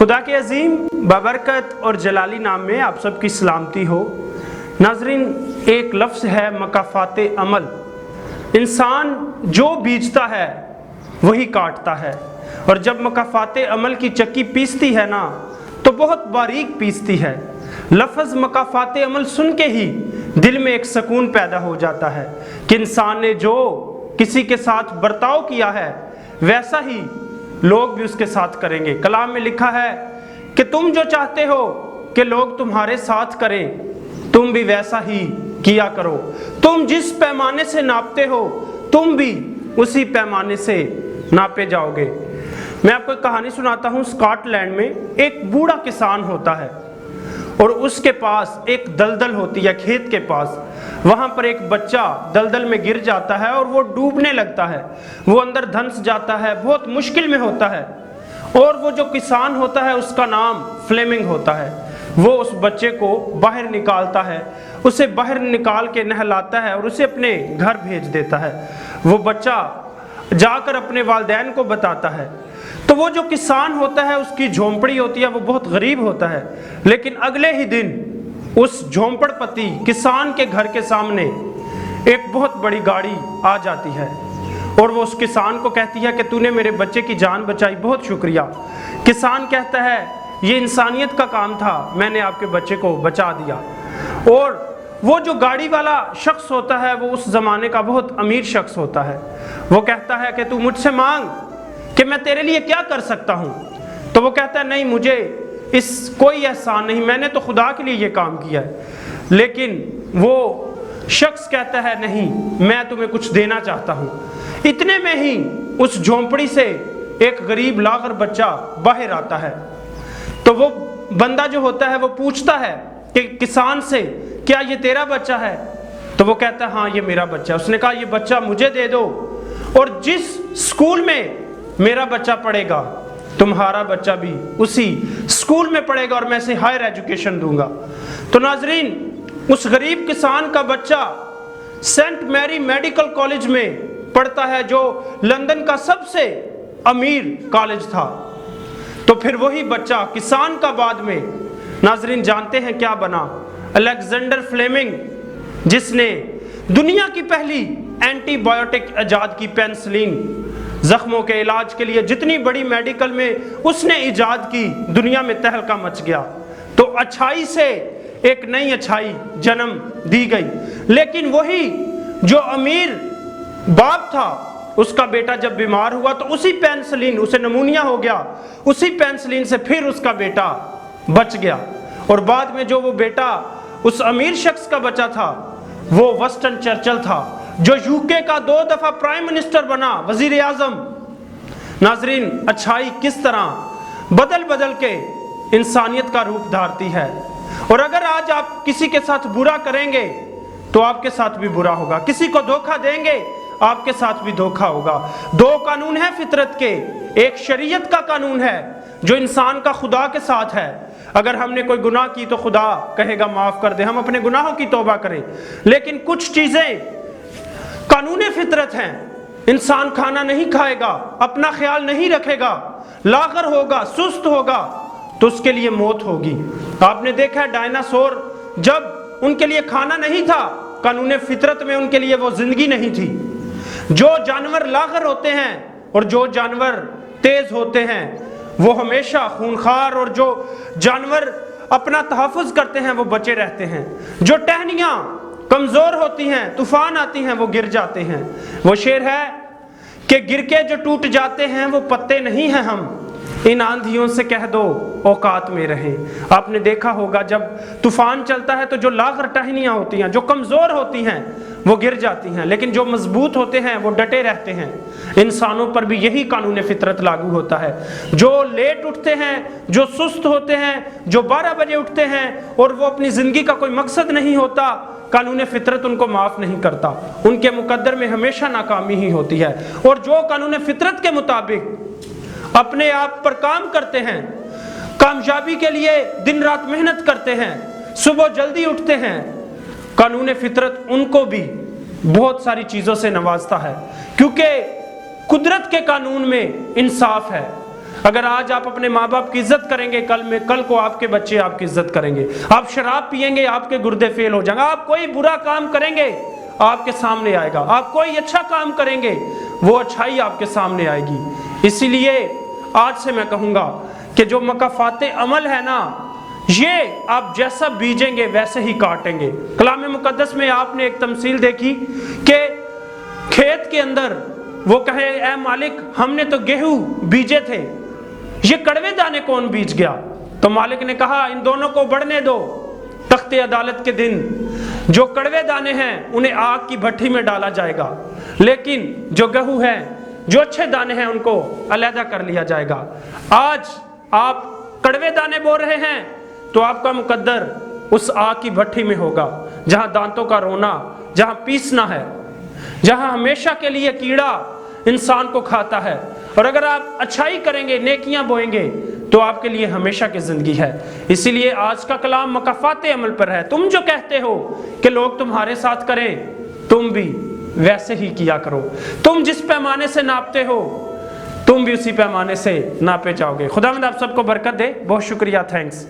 खुदा के अजीम बाबरकत और जलाली नाम में आप सबकी सलामती हो। नाजरीन, एक लफ्ज़ है मकाफ़ाते अमल। इंसान जो बीजता है वही काटता है, और जब मकाफ़ाते अमल की चक्की पीसती है ना तो बहुत बारीक पीसती है। लफ्ज़ मकाफ़ाते अमल सुन के ही दिल में एक सुकून पैदा हो जाता है कि इंसान ने जो किसी के साथ बर्ताव किया है वैसा ही लोग भी उसके साथ करेंगे। कलाम में लिखा है कि तुम जो चाहते हो कि लोग तुम्हारे साथ करें तुम भी वैसा ही किया करो। तुम जिस पैमाने से नापते हो तुम भी उसी पैमाने से नापे जाओगे। मैं आपको एक कहानी सुनाता हूँ। स्कॉटलैंड में एक बूढ़ा किसान होता है और उसके पास एक दलदल होती है। खेत के पास वहाँ पर एक बच्चा दलदल में गिर जाता है और वो डूबने लगता है, वो अंदर धंस जाता है, बहुत मुश्किल में होता है। और वो जो किसान होता है उसका नाम फ्लेमिंग होता है। वो उस बच्चे को बाहर निकालता है, उसे बाहर निकाल के नहलाता है और उसे अपने घर भेज देता है। वो बच्चा जाकर अपने वालिदैन को बताता है। तो वो जो किसान होता है उसकी झोंपड़ी होती है, वो बहुत गरीब होता है, लेकिन अगले ही दिन उस झोंपड़पति किसान के घर के सामने एक बहुत बड़ी गाड़ी आ जाती है और वो उस किसान को कहती है कि तूने मेरे बच्चे की जान बचाई, बहुत शुक्रिया। किसान कहता है ये इंसानियत का काम था, मैंने आपके बच्चे को बचा दिया। और वो जो गाड़ी वाला शख्स होता है वो उस ज़माने का बहुत अमीर शख्स होता है। वो कहता है कि तू मुझसे मांग कि मैं तेरे लिए क्या कर सकता हूँ। तो वो कहता है नहीं, मुझे इस कोई एहसान नहीं, मैंने तो खुदा के लिए ये काम किया है। लेकिन वो शख्स कहता है नहीं, मैं तुम्हें कुछ देना चाहता हूँ। इतने में ही उस झोंपड़ी से एक गरीब लागर बच्चा बाहर आता है। तो वो बंदा जो होता है वो पूछता है कि किसान से, क्या ये तेरा बच्चा है? तो वो कहता है हाँ ये मेरा बच्चा है। उसने कहा ये बच्चा मुझे दे दो, और जिस स्कूल में मेरा बच्चा पढ़ेगा तुम्हारा बच्चा भी उसी स्कूल में पढ़ेगा और मैं इसे हायर एजुकेशन दूंगा। तो नाजरीन, उस गरीब किसान का बच्चा सेंट मैरी मेडिकल कॉलेज में पढ़ता है जो लंदन का सबसे अमीर कॉलेज था। तो फिर वही बच्चा किसान का बाद में नाजरीन जानते हैं क्या बना? अलेक्जेंडर फ्लेमिंग, जिसने दुनिया की पहली एंटीबायोटिक इजाद की, पेनिसिलिन, जख्मों के इलाज के लिए जितनी बड़ी मेडिकल में उसने इजाद की, दुनिया में तहलका मच गया। तो अच्छाई से एक नई अच्छाई जन्म दी गई। लेकिन वही जो अमीर बाप था उसका बेटा जब बीमार हुआ तो उसी पेनिसिलिन, उसे निमोनिया हो गया, उसी पेनिसिलिन से फिर उसका बेटा बच गया। और बाद में जो वो बेटा उस अमीर शख्स का बचा था वो विंस्टन चर्चिल था, जो यूके का 2 दफा प्राइम मिनिस्टर बना, वजीर आजम। नाजरीन, अच्छाई किस तरह बदल बदल के इंसानियत का रूप धारती है। और अगर आज आप किसी के साथ बुरा करेंगे तो आपके साथ भी बुरा होगा, किसी को धोखा देंगे आपके साथ भी धोखा होगा। 2 कानून है फितरत के, एक शरीयत का कानून है जो इंसान का खुदा के साथ है। अगर हमने कोई गुनाह की तो खुदा कहेगा माफ कर दे, हम अपने गुनाहों की तौबा करें। लेकिन कुछ चीजें कानून फितरत हैं। इंसान खाना नहीं खाएगा, अपना ख्याल नहीं रखेगा, लागर होगा, सुस्त होगा तो उसके लिए मौत होगी। आपने देखा है डायनासोर, जब उनके लिए खाना नहीं था, कानून फितरत में उनके लिए वो जिंदगी नहीं थी। जो जानवर लागर होते हैं और जो जानवर तेज होते हैं वो हमेशा खूनखार, और जो जानवर अपना तहफ़्फ़ुज़ करते हैं वो बचे रहते हैं। जो टहनियाँ कमज़ोर होती हैं, तूफान आती हैं, वो गिर जाते हैं। वो शेर है कि गिर के जो टूट जाते हैं वो पत्ते नहीं हैं हम, इन आंधियों से कह दो औकात में रहें। आपने देखा होगा जब तूफान चलता है तो जो लागर टहनियाँ होती हैं, जो कमज़ोर होती हैं वो गिर जाती हैं, लेकिन जो मजबूत होते हैं वो डटे रहते हैं। इंसानों पर भी यही कानून फितरत लागू होता है। जो लेट उठते हैं, जो सुस्त होते हैं, जो 12 बजे उठते हैं और वो अपनी ज़िंदगी का कोई मकसद नहीं होता, कानून फितरत उनको माफ़ नहीं करता, उनके मुकद्दर में हमेशा नाकामी ही होती है। और जो कानून फितरत के मुताबिक अपने आप पर काम करते हैं, कामयाबी के लिए दिन रात मेहनत करते हैं, सुबह जल्दी उठते हैं, कानून फितरत उनको भी बहुत सारी चीज़ों से नवाजता है। क्योंकि कुदरत के कानून में इंसाफ है। अगर आज आप अपने माँ बाप की इज्जत करेंगे, कल को आपके बच्चे आपकी इज्जत करेंगे। आप शराब पिएंगे, आपके गुर्दे फेल हो जाएंगे। आप कोई बुरा काम करेंगे, आपके सामने आएगा। आप कोई अच्छा काम करेंगे, वो अच्छाई आपके सामने आएगी। इसीलिए आज से मैं कहूँगा कि जो मकाफाते अमल है ना, ये आप जैसा बीजेंगे वैसे ही काटेंगे। कलाम मुकद्दस में आपने एक तमसील देखी कि खेत के अंदर वो कहे, ऐ मालिक हमने तो गेहूं बीजे थे, ये कड़वे दाने कौन बीज गया? तो मालिक ने कहा, इन दोनों को बढ़ने दो, तख्ते अदालत के दिन जो कड़वे दाने हैं उन्हें आग की भट्टी में डाला जाएगा, लेकिन जो गेहूं है, जो अच्छे दाने हैं, उनको अलहदा कर लिया जाएगा। आज आप कड़वे दाने बोल रहे हैं तो आपका मुकद्दर उस आग की भट्टी में होगा, जहां दांतों का रोना, जहां पीसना है, जहां हमेशा के लिए कीड़ा इंसान को खाता है। और अगर आप अच्छाई करेंगे, नेकियां बोएंगे, तो आपके लिए हमेशा की जिंदगी है। इसीलिए आज का कलाम मकाफाते अमल पर है। तुम जो कहते हो कि लोग तुम्हारे साथ करें, तुम भी वैसे ही किया करो। तुम जिस पैमाने से नापते हो, तुम भी उसी पैमाने से नापे जाओगे। खुदावंद आप सबको बरकत दे। बहुत शुक्रिया, थैंक्स।